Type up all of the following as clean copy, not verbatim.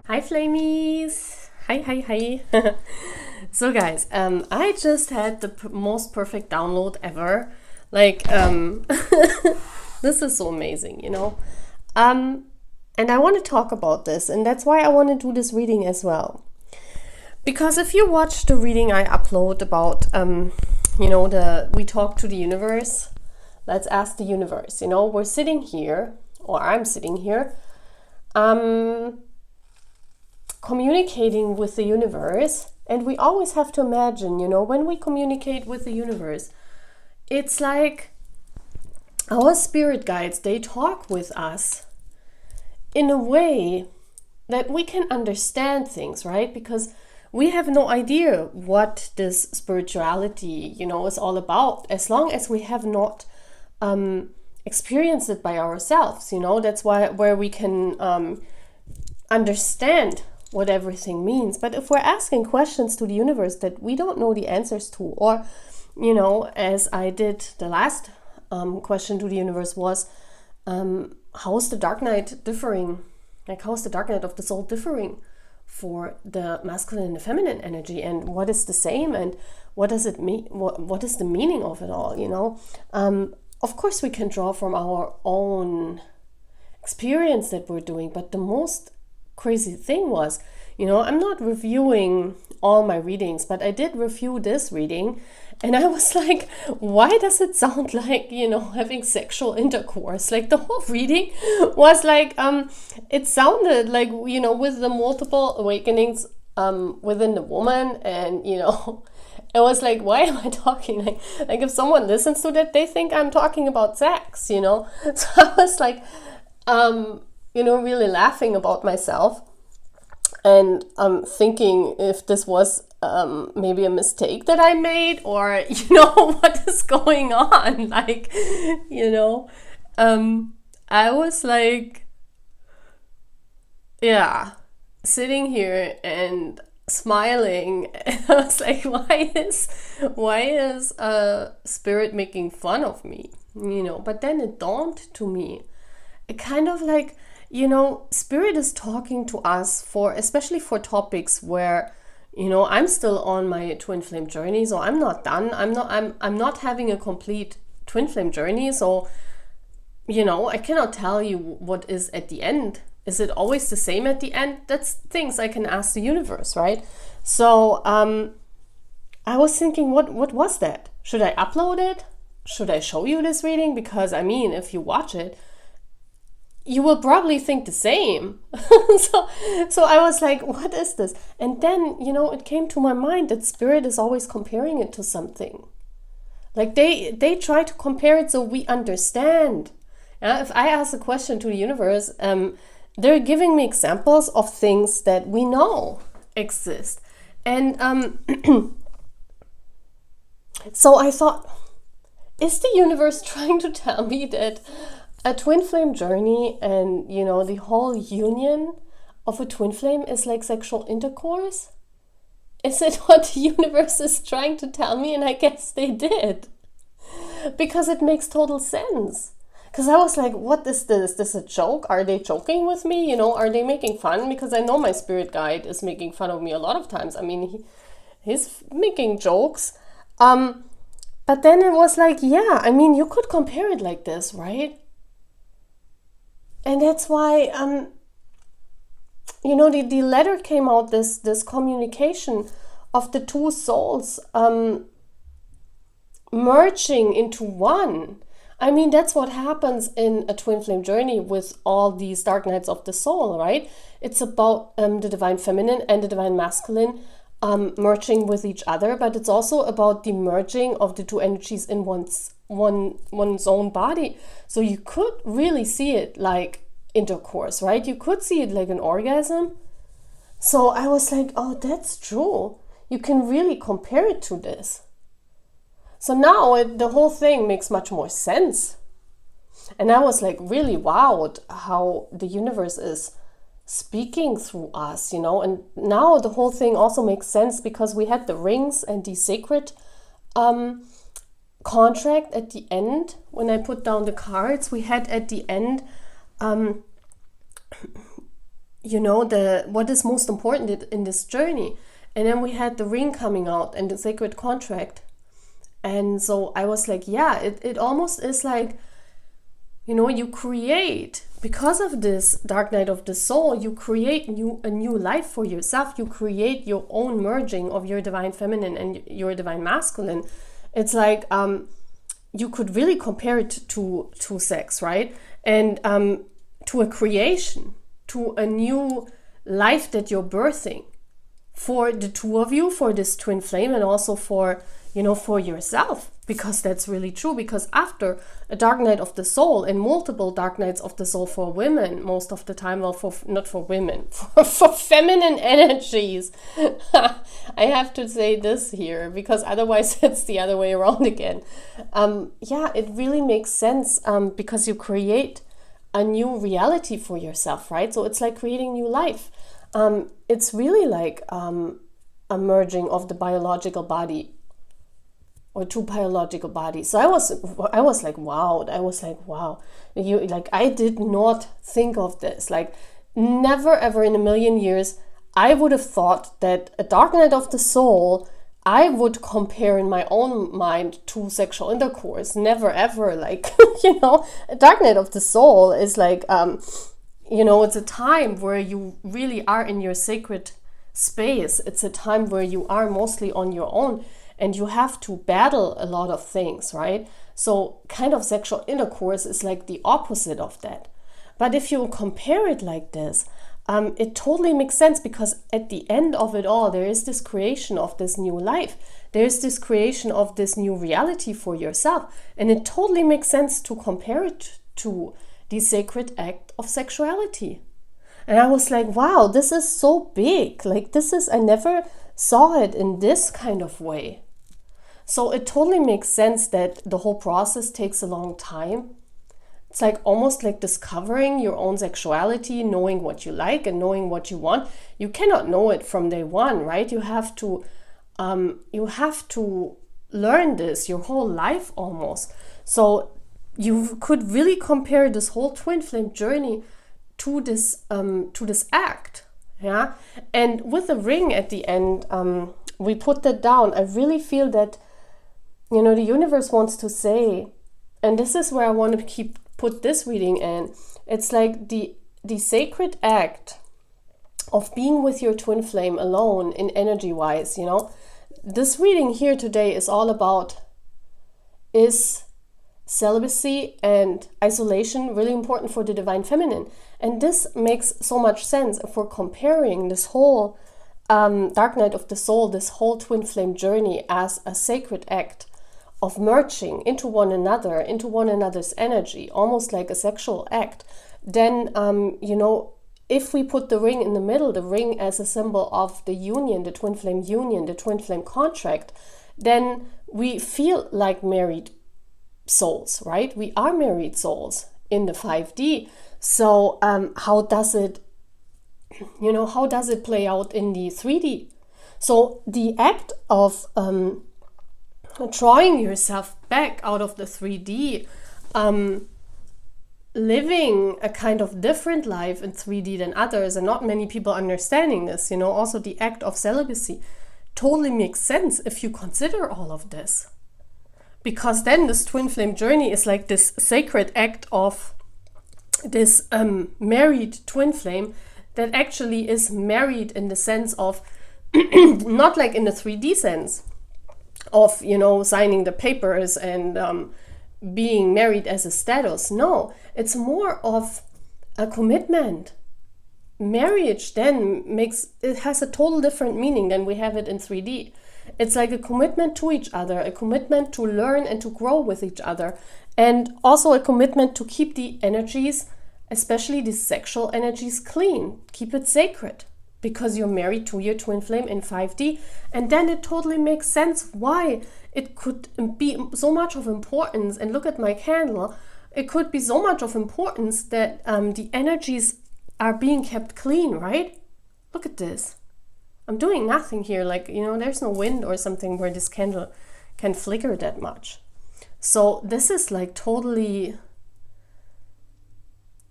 Hi Flamies! Hi. So guys, I just had the most perfect download ever. Like, this is so amazing, you know? And I want to talk about this, and that's why I want to do this reading as well. Because if you watch the reading I upload about, we talk to the universe, let's ask the universe, you know, we're sitting here, or I'm sitting here, communicating with the universe, and we always have to imagine, you know, when we communicate with the universe, it's like our spirit guides, they talk with us in a way that we can understand things, right? Because we have no idea what this spirituality, you know, is all about, as long as we have not experienced it by ourselves, you know. That's where we can understand what everything means. But if we're asking questions to the universe that we don't know the answers to, or, you know, as I did the last question to the universe was, how's the dark night differing? Like, how's the dark night of the soul differing for the masculine and the feminine energy, and what is the same, and what does it mean? What is the meaning of it all, you know? Of course we can draw from our own experience that we're doing, but the most crazy thing was, you know, I'm not reviewing all my readings, but I did review this reading, and I was like, why does it sound like, you know, having sexual intercourse? Like, the whole reading was like, it sounded like, you know, with the multiple awakenings within the woman, and, you know, it was like, why am I talking? Like if someone listens to that, they think I'm talking about sex, you know? So I was like, you know, really laughing about myself, and thinking if this was maybe a mistake that I made, or, you know, what is going on? Like, you know, I was like, yeah, sitting here and smiling, and I was like, why is spirit making fun of me, you know? But then it dawned to me, it kind of like, you know, spirit is talking to us especially for topics where, you know, I'm still on my twin flame journey, so I'm not done. I'm not having a complete twin flame journey, so, you know, I cannot tell you what is at the end. Is it always the same at the end? That's things I can ask the universe, right? So I was thinking, what was that? Should I upload it? Should I show you this reading? Because, I mean, if you watch it, you will probably think the same. so I was like, what is this? And then, you know, it came to my mind that spirit is always comparing it to something. Like, they try to compare it so we understand. Yeah? If I ask a question to the universe, they're giving me examples of things that we know exist. And so I thought, is the universe trying to tell me that a twin flame journey, and, you know, the whole union of a twin flame is like sexual intercourse? Is it what the universe is trying to tell me? And I guess they did, because it makes total sense. Because I was like, what is this? Is this a joke? Are they joking with me? You know, are they making fun? Because I know my spirit guide is making fun of me a lot of times. I mean, he's making jokes. But then it was like, yeah, I mean, you could compare it like this, right? And that's why, you know, the letter came out, this communication of the two souls merging into one. I mean, that's what happens in a twin flame journey with all these dark nights of the soul, right? It's about the divine feminine and the divine masculine merging with each other, but it's also about the merging of the two energies in one's own body. So you could really see it like intercourse, right? You could see it like an orgasm. So I was like, oh, that's true. You can really compare it to this. So now the whole thing makes much more sense. And I was like really wowed how the universe is speaking through us, you know. And now the whole thing also makes sense because we had the rings and the sacred contract at the end. When I put down the cards, we had at the end, you know, what is most important in this journey. And then we had the ring coming out and the sacred contract. And so I was like, yeah, it almost is like, you know, you create, because of this dark night of the soul, you create a new life for yourself. You create your own merging of your divine feminine and your divine masculine. It's like, you could really compare it to sex, right? And to a creation, to a new life that you're birthing for the two of you, for this twin flame, and also for, you know, for yourself, because that's really true. Because after a dark night of the soul, and multiple dark nights of the soul for women, most of the time, well, not for women, for feminine energies. I have to say this here, because otherwise it's the other way around again. Yeah, it really makes sense, because you create a new reality for yourself, right? So it's like creating new life. It's really like a merging of the biological body, or two biological bodies. So I was like, wow. You, like, I did not think of this. Like, never ever in a million years I would have thought that a dark night of the soul I would compare in my own mind to sexual intercourse. Never ever. Like, you know, a dark night of the soul is like, you know, it's a time where you really are in your sacred space. It's a time where you are mostly on your own, and you have to battle a lot of things, right? So kind of sexual intercourse is like the opposite of that. But if you compare it like this, it totally makes sense, because at the end of it all, there is this creation of this new life. There is this creation of this new reality for yourself. And it totally makes sense to compare it to the sacred act of sexuality. And I was like, wow, this is so big. Like, I never saw it in this kind of way. So it totally makes sense that the whole process takes a long time. It's like almost like discovering your own sexuality, knowing what you like and knowing what you want. You cannot know it from day one, right? You have to learn this your whole life almost. So you could really compare this whole twin flame journey to this act, yeah. And with the ring at the end, we put that down. I really feel that, you know, the universe wants to say, and this is where I want to put this reading in. It's like the sacred act of being with your twin flame alone in energy wise, you know. This reading here today is all about, is celibacy and isolation really important for the divine feminine? And this makes so much sense if we're comparing this whole dark night of the soul, this whole twin flame journey, as a sacred act of merging into one another, into one another's energy, almost like a sexual act. Then, you know, if we put the ring in the middle, the ring as a symbol of the union, the twin flame union, the twin flame contract, then we feel like married souls, right? We are married souls in the 5D. So how does it play out in the 3D? So the act of drawing yourself back out of the 3D, living a kind of different life in 3D than others, and not many people understanding this, you know, also the act of celibacy totally makes sense if you consider all of this. Because then this twin flame journey is like this sacred act of this married twin flame that actually is married in the sense of, not like in the 3D sense of, you know, signing the papers and being married as a status. No, it's more of a commitment. Marriage then has a total different meaning than we have it in 3D. It's like a commitment to each other, a commitment to learn and to grow with each other, and also a commitment to keep the energies, especially the sexual energies, clean, keep it sacred, because you're married to your twin flame in 5D. And then it totally makes sense why it could be so much of importance. And look at my candle. It could be so much of importance that the energies are being kept clean, right? Look at this. I'm doing nothing here, like, you know, there's no wind or something where this candle can flicker that much. So this is like totally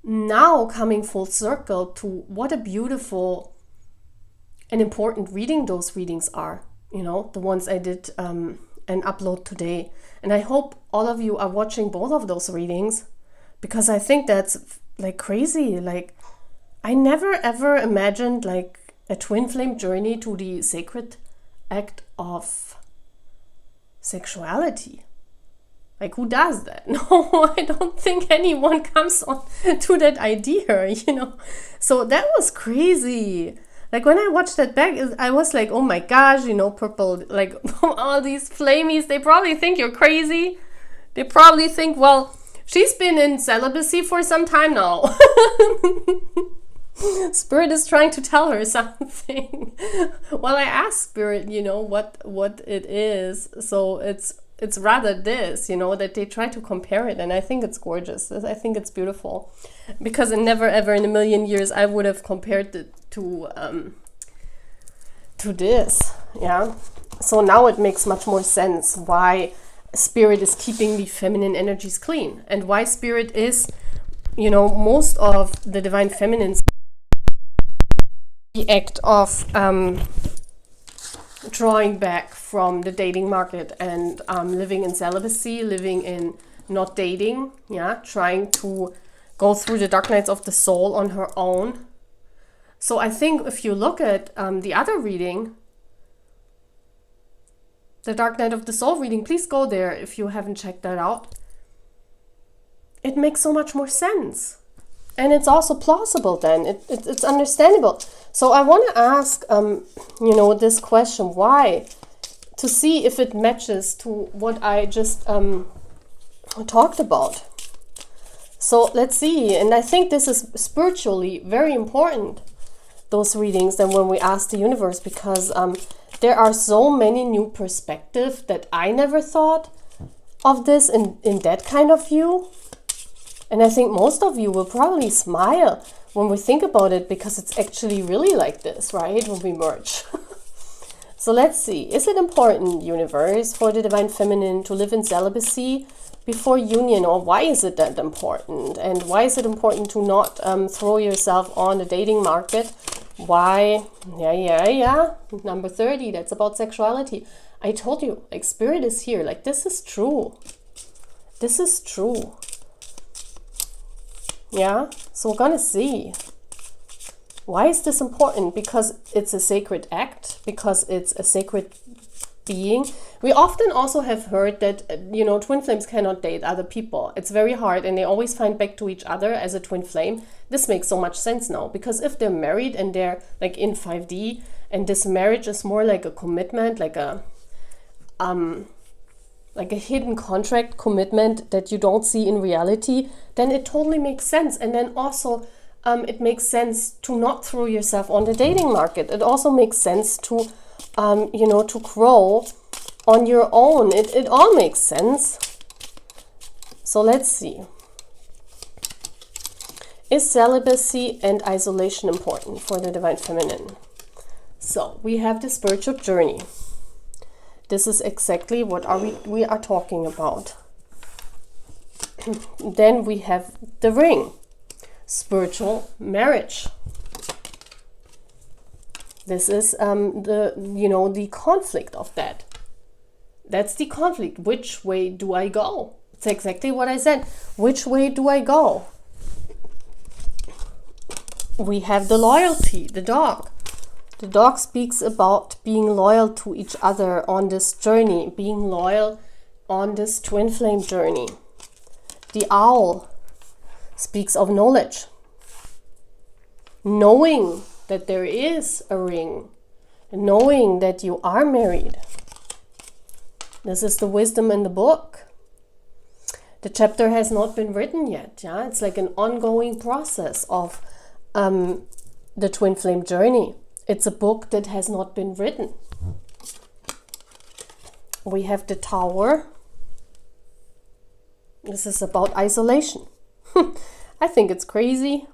now coming full circle to what a beautiful and important reading those readings are, you know, the ones I did and upload today. And I hope all of you are watching both of those readings, because I think that's like crazy. Like, I never ever imagined like a twin flame journey to the sacred act of sexuality. Like, who does that? No, I don't think anyone comes on to that idea, you know. So that was crazy. Like, when I watched that back, I was like, oh my gosh, you know, purple, like all these flamies, they probably think you're crazy. They probably think, well, she's been in celibacy for some time now. Spirit is trying to tell her something. Well, I asked Spirit, you know, what it is. So it's rather this, you know, that they try to compare it. And I think it's gorgeous. I think it's beautiful. Because never ever in a million years I would have compared it to this. Yeah. So now it makes much more sense why Spirit is keeping the feminine energies clean. And why Spirit is, you know, most of the divine feminines, the act of drawing back from the dating market and living in celibacy, living in not dating, yeah, trying to go through the dark nights of the soul on her own. So I think if you look at the other reading, the Dark Night of the Soul reading, please go there if you haven't checked that out. It makes so much more sense. And it's also plausible then. It's understandable. So I want to ask, you know, this question, why? To see if it matches to what I just talked about. So let's see. And I think this is spiritually very important, those readings, than when we ask the universe, because there are so many new perspectives that I never thought of this in that kind of view. And I think most of you will probably smile when we think about it, because it's actually really like this, right? When we merge. So let's see. Is it important, universe, for the divine feminine to live in celibacy before union? Or why is it that important? And why is it important to not throw yourself on the dating market? Why? Yeah. Number 30, that's about sexuality. I told you, like, Spirit is here. Like, this is true. This is true. Yeah, so we're gonna see. Why is this important? Because it's a sacred act, because it's a sacred being. We often also have heard that, you know, twin flames cannot date other people. It's very hard, and they always find back to each other as a twin flame. This makes so much sense now, because if they're married and they're like in 5D, and this marriage is more like a commitment, like a hidden contract commitment that you don't see in reality, then it totally makes sense. And then also it makes sense to not throw yourself on the dating market. It also makes sense to, you know, to grow on your own. It all makes sense. So let's see. Is celibacy and isolation important for the divine feminine? So we have the spiritual journey. This is exactly what we are talking about. Then we have the ring, spiritual marriage. This is the conflict of that. That's the conflict. Which way do I go? It's exactly what I said. Which way do I go? We have the loyalty, the dog. The dog speaks about being loyal to each other on this journey, being loyal on this twin flame journey. The owl speaks of knowledge, knowing that there is a ring, knowing that you are married. This is the wisdom in the book. The chapter has not been written yet. Yeah, it's like an ongoing process of the twin flame journey. It's a book that has not been written. We have the Tower. This is about isolation. I think it's crazy.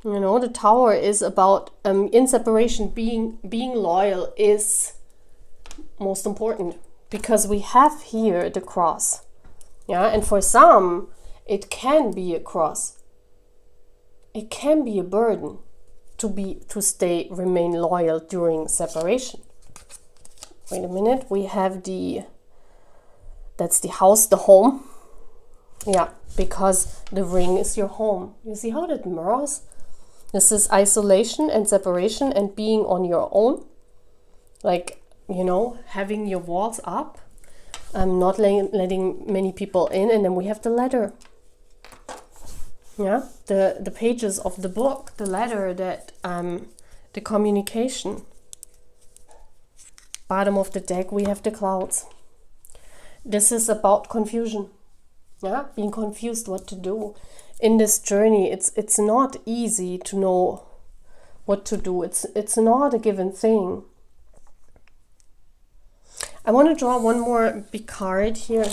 You know, the Tower is about in separation, being loyal is most important, because we have here the cross. Yeah, and for some it can be a cross. It can be a burden to remain loyal during separation. Wait a minute, we have that's the house, the home. Yeah, because the ring is your home. You see how that mirrors? This is isolation and separation and being on your own. Like, you know, having your walls up, not letting many people in. And then we have the letter. Yeah, the pages of the book, the letter, that the communication. Bottom of the deck, we have the clouds. This is about confusion. Yeah, being confused what to do. In this journey, it's not easy to know what to do. It's not a given thing. I want to draw one more big card here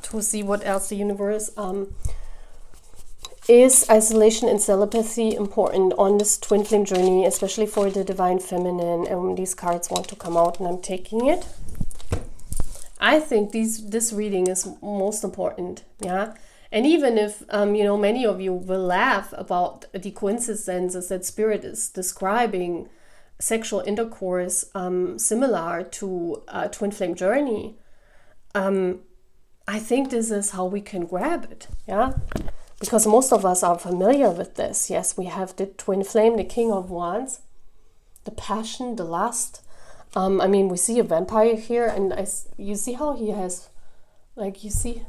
to see what else the universe is isolation and celibacy important on this twin flame journey, especially for the divine feminine. And these cards want to come out, and I'm taking it. I think this reading is most important, yeah. And even if you know, many of you will laugh about the coincidences that Spirit is describing sexual intercourse similar to a twin flame journey, I think this is how we can grab it, yeah. Because most of us are familiar with this. Yes, we have the twin flame, the King of Wands, the passion, the lust. I mean, we see a vampire here, and you see how he has, like, you see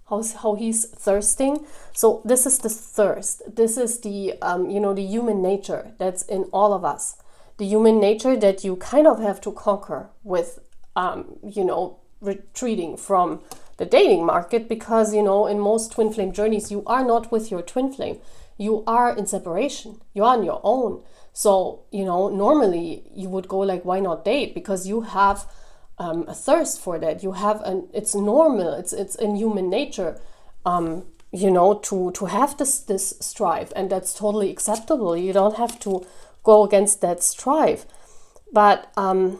how he's thirsting. So this is the thirst. This is the, you know, the human nature that's in all of us. The human nature that you kind of have to conquer with, you know, retreating from the dating market, because, you know, in most twin flame journeys, you are not with your twin flame. You are in separation. You are on your own. So, you know, normally you would go like, why not date? Because you have a thirst for that. You have it's normal. It's in human nature, you know, to have this strive, and that's totally acceptable. You don't have to go against that strive. But, you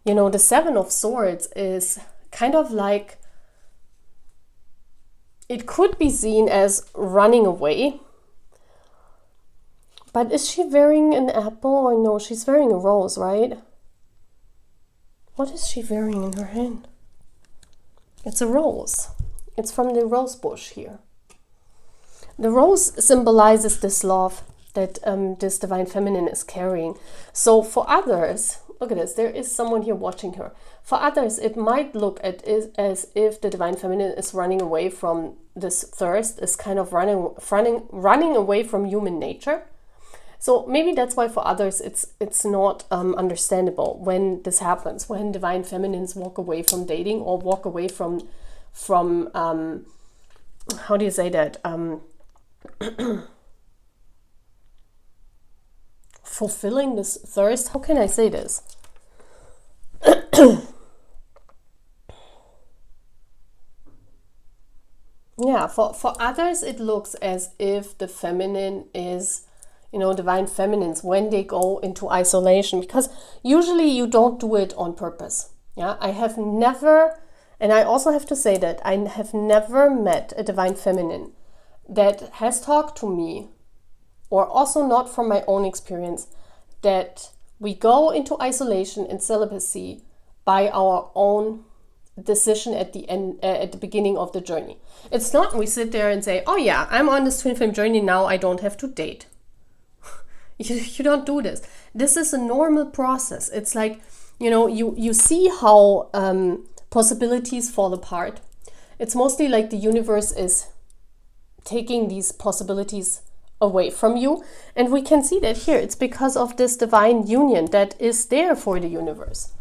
know, the Seven of Swords is kind of like, it could be seen as running away. But is she wearing an apple or no? She's wearing a rose, right? What is she wearing in her hand? It's a rose. It's from the rose bush here. The rose symbolizes this love that this divine feminine is carrying. So for others, look at this, there is someone here watching her. For others, it might look at it as if the divine feminine is running away from this thirst, is kind of running away from human nature. So maybe that's why for others it's not understandable when this happens, when divine feminines walk away from dating, or walk away from how do you say that? Fulfilling this thirst. How can I say this? Yeah, for others it looks as if the feminine is, you know, divine feminines, when they go into isolation, because usually you don't do it on purpose. Yeah, I have never, and I also have to say that I have never met a divine feminine that has talked to me, or also not from my own experience, that we go into isolation and celibacy by our own decision at the end, at the beginning of the journey. It's not we sit there and say, oh yeah, I'm on this twin flame journey now, I don't have to date. You don't do this. This is a normal process. It's like, you know, you see how possibilities fall apart. It's mostly like the universe is taking these possibilities away from you. And we can see that here. It's because of this divine union that is there for the universe.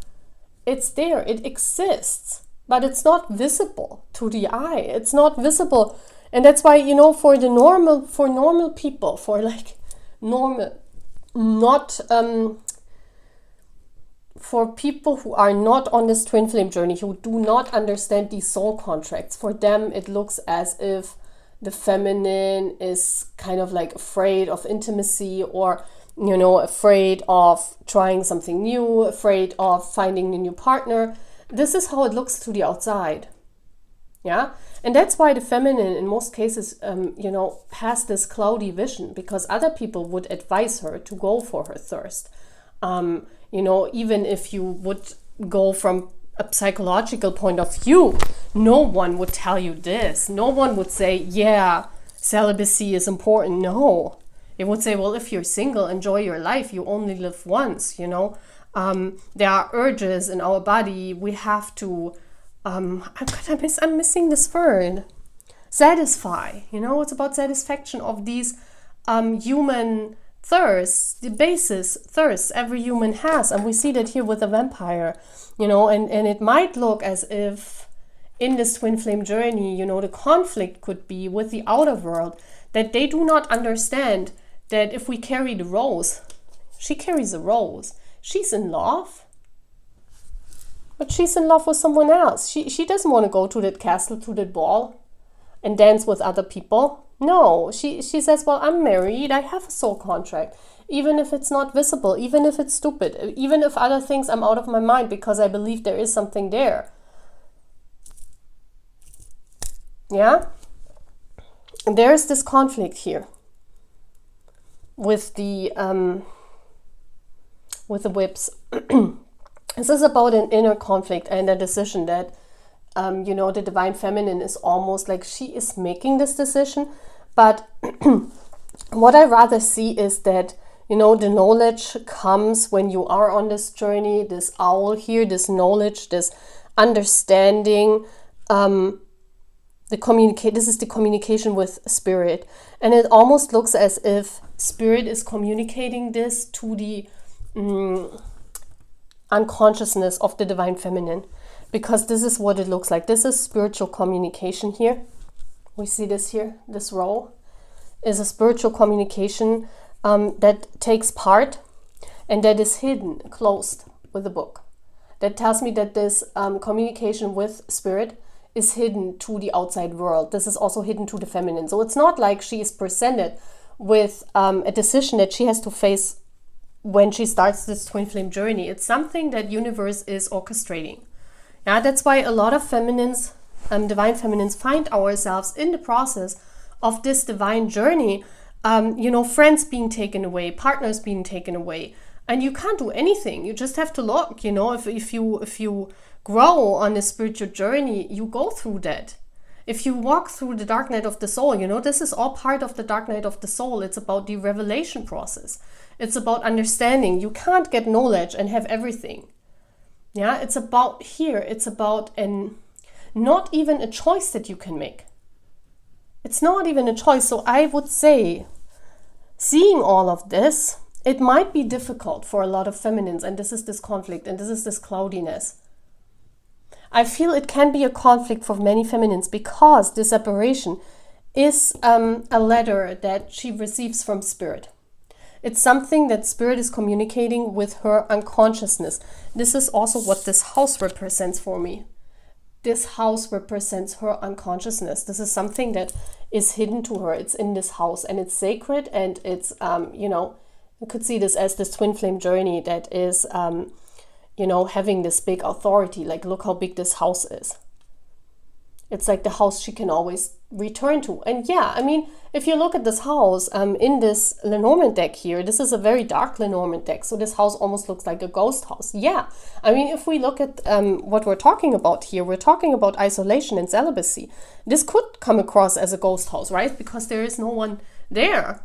It's there. It exists. But it's not visible to the eye. It's not visible. And that's why, you know, for normal people, for like normal, not for people who are not on this twin flame journey, who do not understand these soul contracts, for them it looks as if the feminine is kind of like afraid of intimacy, or, you know, afraid of trying something new, afraid of finding a new partner. This is how it looks to the outside. Yeah. And that's why the feminine in most cases, you know, has this cloudy vision, because other people would advise her to go for her thirst. You know, even if you would go from a psychological point of view, no one would tell you this. No one would say, yeah, celibacy is important. No. It would say, well, if you're single, enjoy your life. You only live once, you know. There are urges in our body. We have to, I'm missing this word. Satisfy, you know, it's about satisfaction of these human thirsts, the basis thirsts every human has. And we see that here with the vampire, you know, and it might look as if in this twin flame journey, you know, the conflict could be with the outer world, that they do not understand that if we carry the rose, she carries a rose. She's in love, but she's in love with someone else. She doesn't want to go to that castle, to that ball, and dance with other people. No, she says, well, I'm married, I have a soul contract. Even if it's not visible, even if it's stupid, even if other things I'm out of my mind, because I believe there is something there. Yeah? And there is this conflict here with the whips. This is about an inner conflict and a decision that, you know, the divine feminine is almost like she is making this decision. But what I rather see is that, you know, the knowledge comes when you are on this journey, this owl here, this knowledge, this understanding, this is the communication with spirit. And it almost looks as if spirit is communicating this to the unconsciousness of the divine feminine, because this is what it looks like. This is spiritual communication here. We see this here, this row is a spiritual communication that takes part and that is hidden, closed with a book. That tells me that this communication with spirit is hidden to the outside world. This is also hidden to the feminine. So it's not like she is presented with a decision that she has to face when she starts this twin flame journey. It's something that universe is orchestrating. Yeah, that's why a lot of feminines, divine feminines, find ourselves in the process of this divine journey. You know, friends being taken away, partners being taken away, and you can't do anything. You just have to look. You know, if you grow on a spiritual journey, you go through that. If you walk through the dark night of the soul, you know, this is all part of the dark night of the soul. It's about the revelation process. It's about understanding. You can't get knowledge and have everything. Yeah, it's about here. It's about not even a choice that you can make. It's not even a choice. So I would say, seeing all of this, it might be difficult for a lot of feminines, and this is this conflict, and this is this cloudiness. I feel it can be a conflict for many feminines because this separation is a letter that she receives from spirit. It's something that spirit is communicating with her unconsciousness. This is also what this house represents for me. This house represents her unconsciousness. This is something that is hidden to her. It's in this house and it's sacred, and it's, you know, you could see this as this twin flame journey that is, you know, having this big authority. Like, look how big this house is. It's like the house she can always return to. And yeah, I mean, if you look at this house in this Lenormand deck here, this is a very dark Lenormand deck. So this house almost looks like a ghost house. Yeah, I mean, if we look at what we're talking about here, we're talking about isolation and celibacy. This could come across as a ghost house, right? Because there is no one there.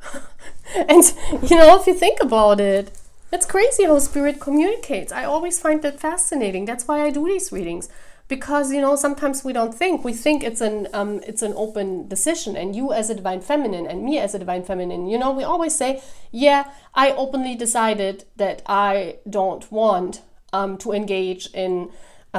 And, you know, if you think about it, it's crazy how spirit communicates. I always find that fascinating. That's why I do these readings. Because, you know, sometimes we don't think. We think it's an open decision. And you as a divine feminine and me as a divine feminine, you know, we always say, yeah, I openly decided that I don't want to engage in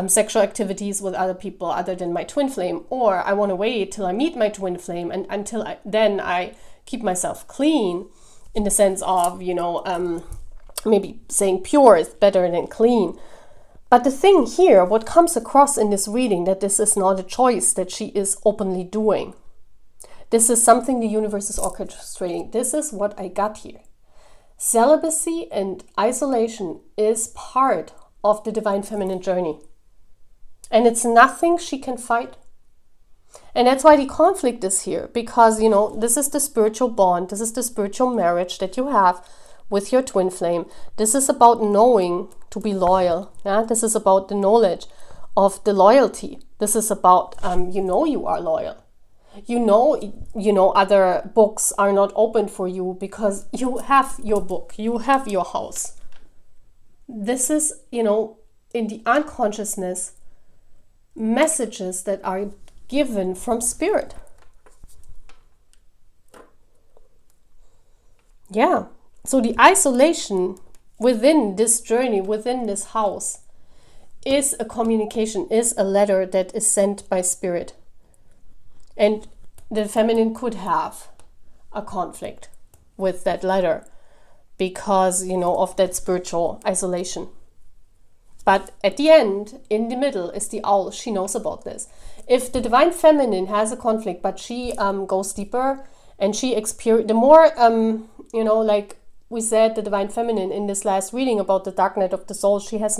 sexual activities with other people other than my twin flame. Or I want to wait till I meet my twin flame. And until then I keep myself clean, in the sense of, you know, maybe saying pure is better than clean. But the thing here, what comes across in this reading, that this is not a choice that she is openly doing. This is something the universe is orchestrating. This is what I got here. Celibacy and isolation is part of the divine feminine journey. And it's nothing she can fight. And that's why the conflict is here. Because, you know, this is the spiritual bond. This is the spiritual marriage that you have with your twin flame. This is about knowing to be loyal. Yeah? This is about the knowledge of the loyalty. This is about, you are loyal. You know, other books are not open for you because you have your book, you have your house. This is, in the unconsciousness, messages that are given from spirit. Yeah. So the isolation within this journey, within this house, is a communication, is a letter that is sent by spirit. And the feminine could have a conflict with that letter because, of that spiritual isolation. But at the end, in the middle, is the owl. She knows about this. If the divine feminine has a conflict, but she goes deeper and she experiences, the more, like we said, the divine feminine in this last reading about the dark night of the soul, she has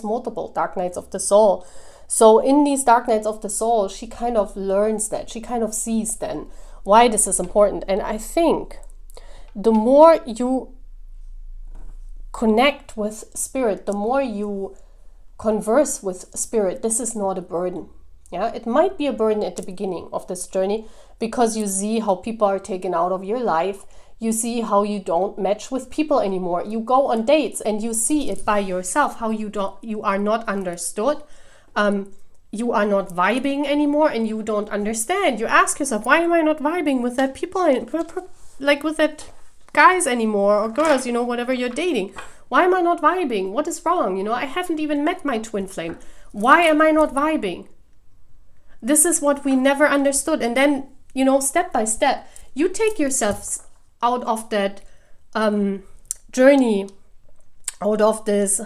multiple dark nights of the soul. So in these dark nights of the soul, she kind of learns that. She kind of sees then why this is important. And I think the more you connect with spirit, the more you converse with spirit, this is not a burden. Yeah, it might be a burden at the beginning of this journey because you see how people are taken out of your life. You see how you don't match with people anymore. You go on dates and you see it by yourself, how you are not understood. You are not vibing anymore and you don't understand. You ask yourself, why am I not vibing with that people, like with that guys anymore or girls, whatever you're dating? Why am I not vibing? What is wrong? I haven't even met my twin flame. Why am I not vibing? This is what we never understood. And then, step by step, you take yourself out of that journey, out of this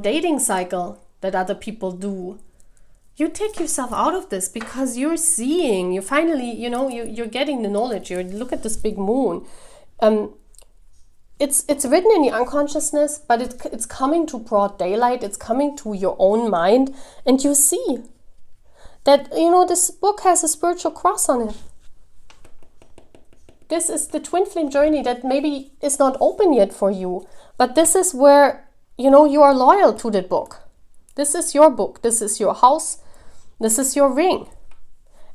dating cycle that other people do. You take yourself out of this because you're seeing, you finally, you're getting the knowledge. You look at this big moon. It's written in the unconsciousness, but it's coming to broad daylight. It's coming to your own mind. And you see that, this book has a spiritual cross on it. This is the twin flame journey that maybe is not open yet for you. But this is where, you are loyal to that book. This is your book. This is your house. This is your ring.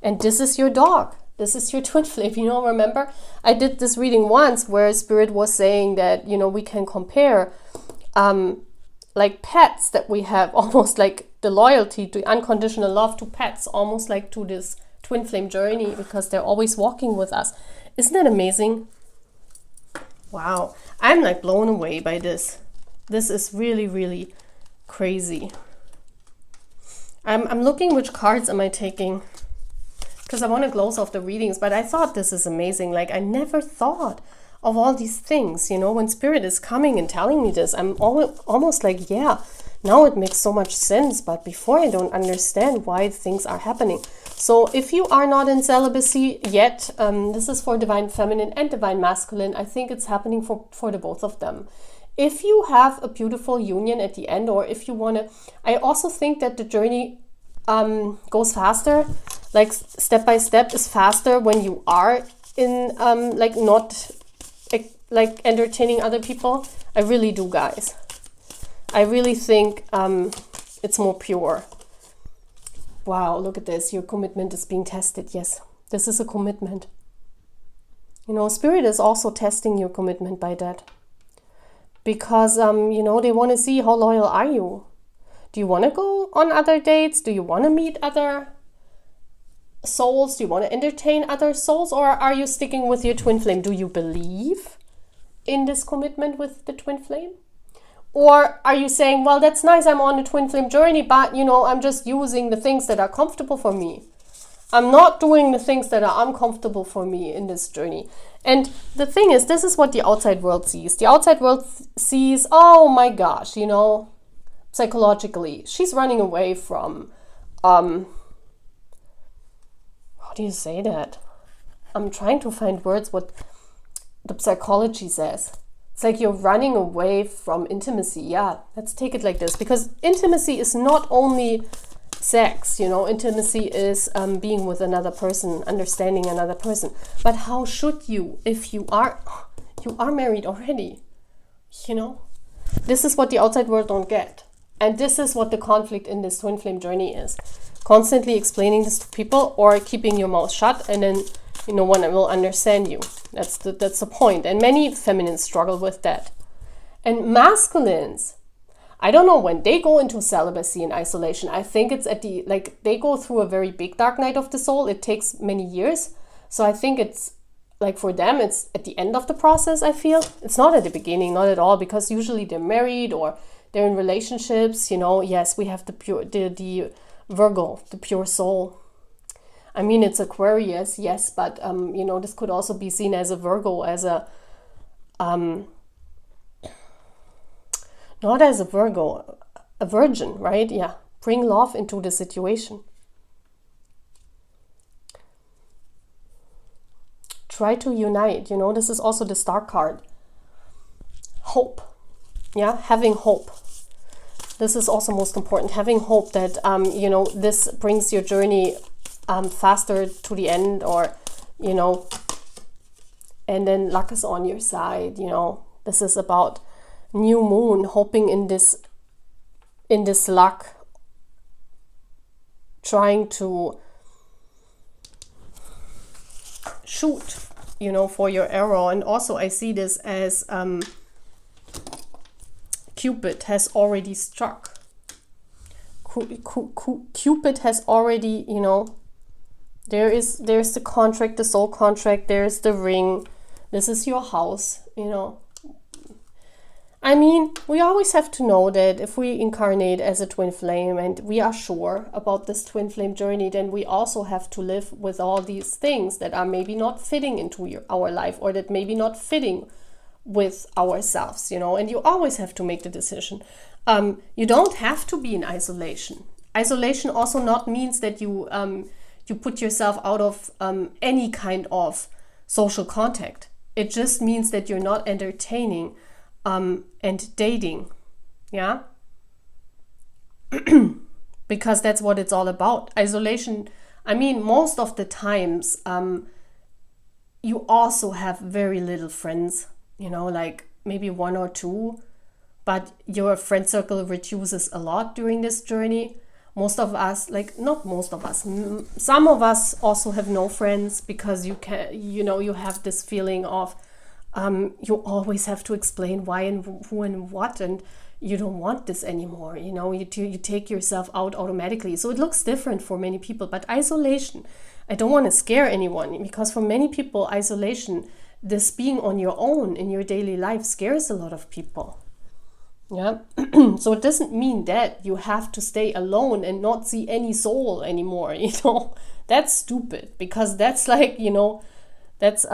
And this is your dog. This is your twin flame. Remember? I did this reading once where Spirit was saying that, we can compare like pets that we have, almost like the loyalty to unconditional love to pets, almost like to this twin flame journey because they're always walking with us. Isn't that amazing? Wow. I'm like blown away by this. This is really, really crazy. I'm looking which cards am I taking because I want to close off the readings, but I thought this is amazing. Like I never thought of all these things, when Spirit is coming and telling me this, I'm almost like, yeah, now it makes so much sense, but before I don't understand why things are happening. So if you are not in celibacy yet, this is for divine feminine and divine masculine. I think it's happening for the both of them. If you have a beautiful union at the end, or if you want to, I also think that the journey goes faster, like step by step is faster when you are in like not like entertaining other people. I really do, guys. I really think it's more pure. Wow, look at this. Your commitment is being tested. Yes, this is a commitment. Spirit is also testing your commitment by that. Because, they want to see how loyal are you. Do you want to go on other dates? Do you want to meet other souls? Do you want to entertain other souls? Or are you sticking with your twin flame? Do you believe in this commitment with the twin flame? Or are you saying, well, that's nice, I'm on the twin flame journey, but, I'm just using the things that are comfortable for me. I'm not doing the things that are uncomfortable for me in this journey. And the thing is, this is what the outside world sees. The outside world sees, oh my gosh, psychologically, she's running away from, how do you say that? I'm trying to find words what the psychology says. It's like you're running away from intimacy. Yeah, let's take it like this, because intimacy is not only sex, you know. Intimacy is being with another person, understanding another person. But how should you, if you are married already, you know? This is what the outside world don't get. And this is what the conflict in this twin flame journey is. Constantly explaining this to people or keeping your mouth shut, and then, you know, one will understand you. That's the point. And many feminines struggle with that. And masculines, I don't know, when they go into celibacy and isolation, I think it's at the, like, they go through a very big dark night of the soul. It takes many years. So I think it's, like, for them, it's at the end of the process, I feel. It's not at the beginning, not at all, because usually they're married or they're in relationships, you know. Yes, we have the Virgo, the pure soul. I mean, it's Aquarius, yes, but, you know, this could also be seen as a Virgo, as a, not as a Virgo, a virgin, right? Yeah, bring love into the situation. Try to unite, you know, this is also the star card. Hope, yeah, having hope. This is also most important, having hope that, you know, this brings your journey faster to the end, or, you know, and then luck is on your side, you know. This is about new moon, hoping in this luck, trying to shoot, you know, for your arrow. And also I see this as Cupid has already struck. Cupid has already, you know, there's the contract, the soul contract, there's the ring, this is your house, you know. I mean, we always have to know that if we incarnate as a twin flame and we are sure about this twin flame journey, then we also have to live with all these things that are maybe not fitting into our life, or that maybe not fitting with ourselves, you know. And you always have to make the decision. You don't have to be in isolation. Isolation also not means that you put yourself out of any kind of social contact. It just means that you're not entertaining and dating, yeah. Because that's what it's all about. Isolation, I mean, most of the times you also have very little friends, you know, like maybe one or two, but your friend circle reduces a lot during this journey. Most of us, like, not most of us, some of us also have no friends, because you can, you know, you have this feeling of you always have to explain why and who and what, and you don't want this anymore, you know. You take yourself out automatically. So it looks different for many people. But isolation, I don't want to scare anyone, because for many people, isolation, this being on your own in your daily life, scares a lot of people. Yeah. So it doesn't mean that you have to stay alone and not see any soul anymore, you know. That's stupid, because that's like, you know, that's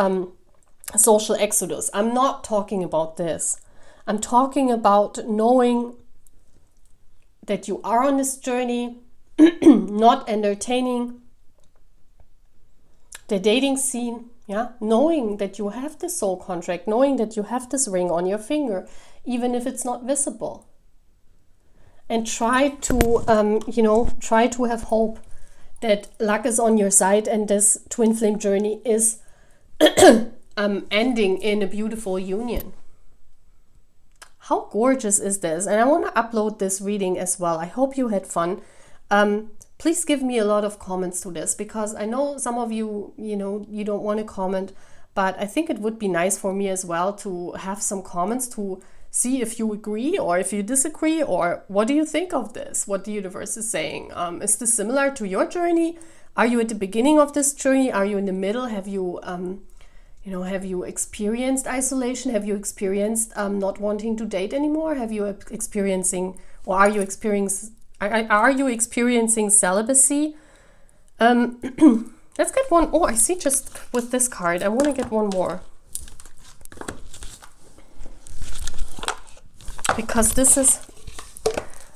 social exodus. I'm not talking about this. I'm talking about knowing that you are on this journey, not entertaining the dating scene, yeah, knowing that you have this soul contract, knowing that you have this ring on your finger, even if it's not visible. And try to, you know, try to have hope that luck is on your side, and this twin flame journey is ending in a beautiful union. How gorgeous is this? And I want to upload this reading as well. I hope you had fun. Please give me a lot of comments to this, because I know some of you, you know, you don't want to comment, but I think it would be nice for me as well to have some comments to see if you agree or if you disagree, or what do you think of this? What the universe is saying. Is this similar to your journey? Are you at the beginning of this journey? Are you in the middle? Have you you know, have you experienced isolation? Have you experienced not wanting to date anymore? Have you experiencing, or are you experiencing celibacy? Let's get one. Oh, I see, just with this card, I want to get one more, because this is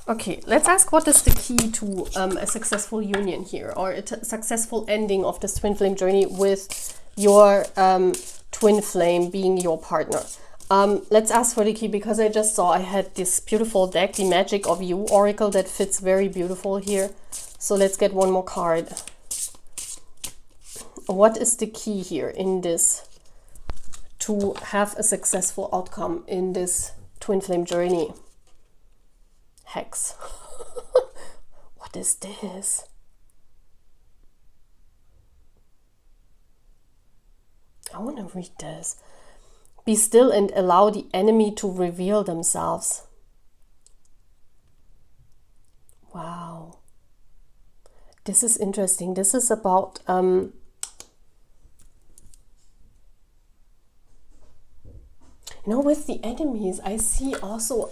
Okay, let's ask what is the key to a successful union here, or a successful ending of this twin flame journey with your twin flame being your partner. Let's ask for the key, because I just saw I had this beautiful deck, the Magic of You Oracle, that fits very beautiful here. So let's get one more card. What is the key here in this to have a successful outcome in this twin flame journey? Hex. What is this? I want to read this. Be still and allow the enemy to reveal themselves. Wow. This is interesting. This is about you know, with the enemies, I see also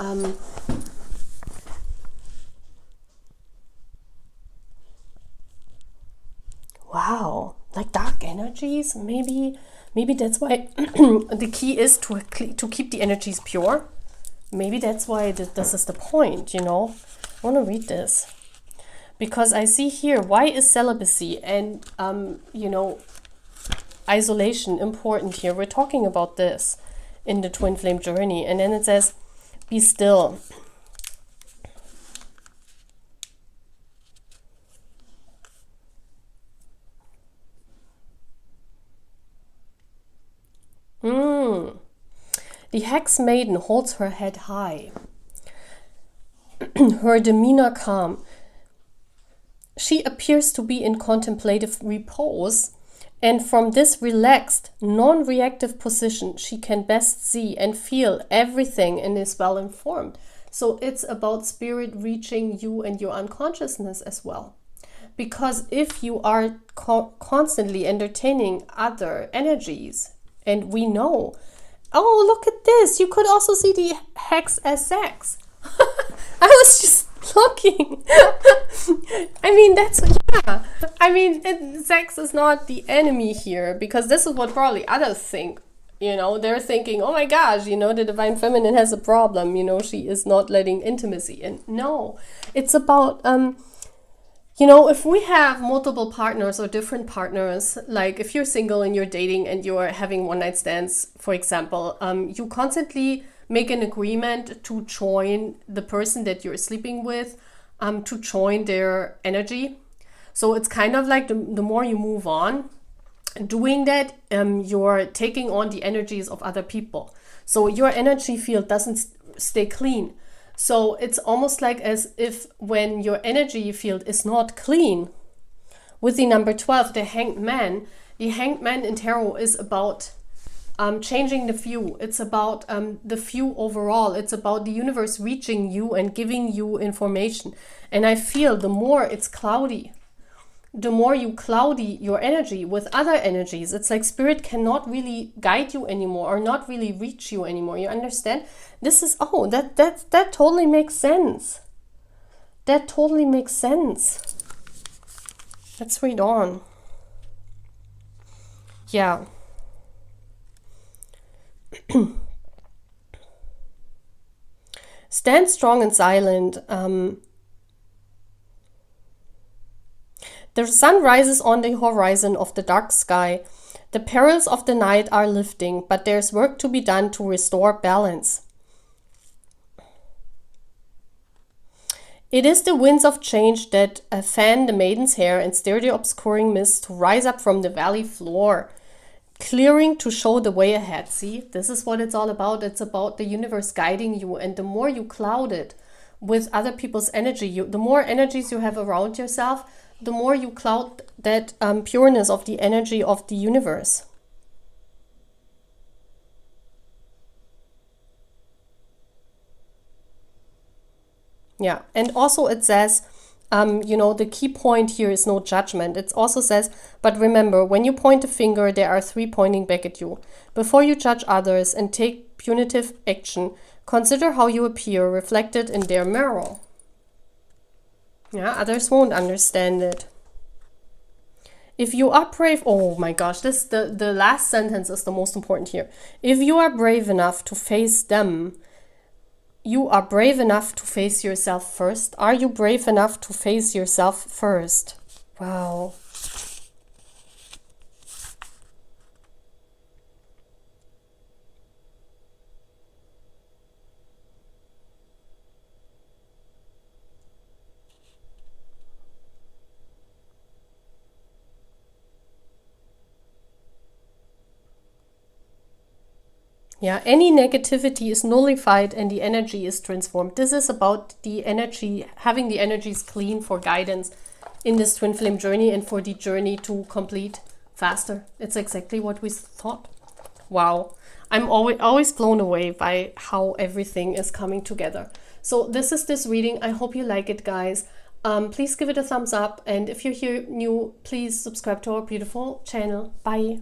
wow, like dark energies. Maybe that's why the key is to keep the energies pure. Maybe that's why this is the point, you know. I want to read this because I see here, why is celibacy and you know, isolation important here? We're talking about this in the twin flame journey, and then it says be still. The Hex Maiden holds her head high, her demeanor calm. She appears to be in contemplative repose, and from this relaxed, non-reactive position, she can best see and feel everything and is well informed. So it's about spirit reaching you and your unconsciousness as well. Because if you are constantly entertaining other energies, and we know, oh, look at this, you could also see the Hex as sex. I was just looking. I mean, that's, yeah. I mean, sex is not the enemy here, because this is what probably others think. You know, they're thinking, oh my gosh, you know, the Divine Feminine has a problem. You know, she is not letting intimacy in. No, it's about, you know, if we have multiple partners or different partners, like if you're single and you're dating and you're having one night stands, for example, you constantly make an agreement to join the person that you're sleeping with, to join their energy. So it's kind of like the more you move on doing that, you're taking on the energies of other people. So your energy field doesn't stay clean. So it's almost like as if when your energy field is not clean, with the number 12, the Hanged Man in tarot is about changing the view. It's about the view overall. It's about the universe reaching you and giving you information. And I feel the more it's cloudy, the more you cloudy your energy with other energies, it's like spirit cannot really guide you anymore or not really reach you anymore. You understand? This is, oh, that totally makes sense. That totally makes sense. Let's read on. Yeah. Stand strong and silent. The sun rises on the horizon of the dark sky. The perils of the night are lifting, but there's work to be done to restore balance. It is the winds of change that fan the maiden's hair and stir the obscuring mist to rise up from the valley floor, clearing to show the way ahead. See, this is what it's all about. It's about the universe guiding you, and the more you cloud it with other people's energy, the more energies you have around yourself, the more you cloud that pureness of the energy of the universe. Yeah, and also it says, you know, the key point here is no judgment. It also says, but remember, when you point a finger, there are 3 pointing back at you. Before you judge others and take punitive action, consider how you appear reflected in their mirror. Yeah, others won't understand it. If you are brave, oh my gosh, this the last sentence is the most important here. If you are brave enough to face them, you are brave enough to face yourself first. Are you brave enough to face yourself first? Wow. Yeah, any negativity is nullified and the energy is transformed. This is about the energy, having the energies clean for guidance in this twin flame journey and for the journey to complete faster. It's exactly what we thought. Wow. I'm always blown away by how everything is coming together. So this is this reading. I hope you like it, guys. Please give it a thumbs up. And if you're here new, please subscribe to our beautiful channel. Bye.